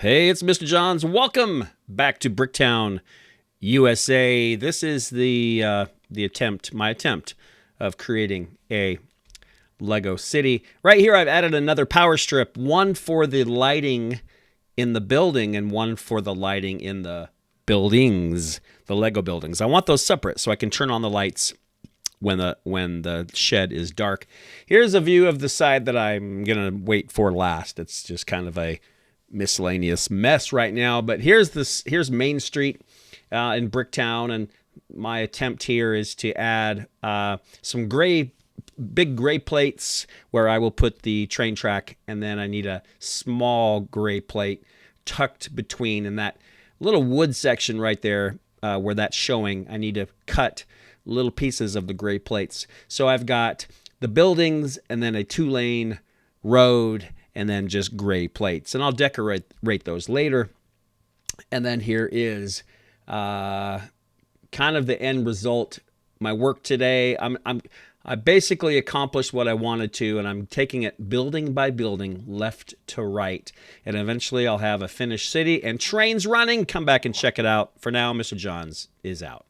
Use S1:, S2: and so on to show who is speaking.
S1: Hey, it's Mr. Johns. Welcome back to Bricktown, USA. This is my attempt of creating a Lego city. Right here, I've added another power strip, one for the lighting in the building and one for the lighting in the buildings, the Lego buildings. I want those separate so I can turn on the lights when the shed is dark. Here's a view of the side that I'm gonna wait for last. It's just kind of a miscellaneous mess right now, but here's Main Street in Bricktown, and my attempt here is to add some big gray plates where I will put the train track, and then I need a small gray plate tucked between in that little wood section right there where that's showing. I need to cut little pieces of the gray plates. So I've got the buildings and then a 2-lane road and then just gray plates. And I'll decorate those later. And then here is kind of the end result. My work today, I basically accomplished what I wanted to, and I'm taking it building by building, left to right. And eventually I'll have a finished city and trains running. Come back and check it out. For now, Mr. Johns is out.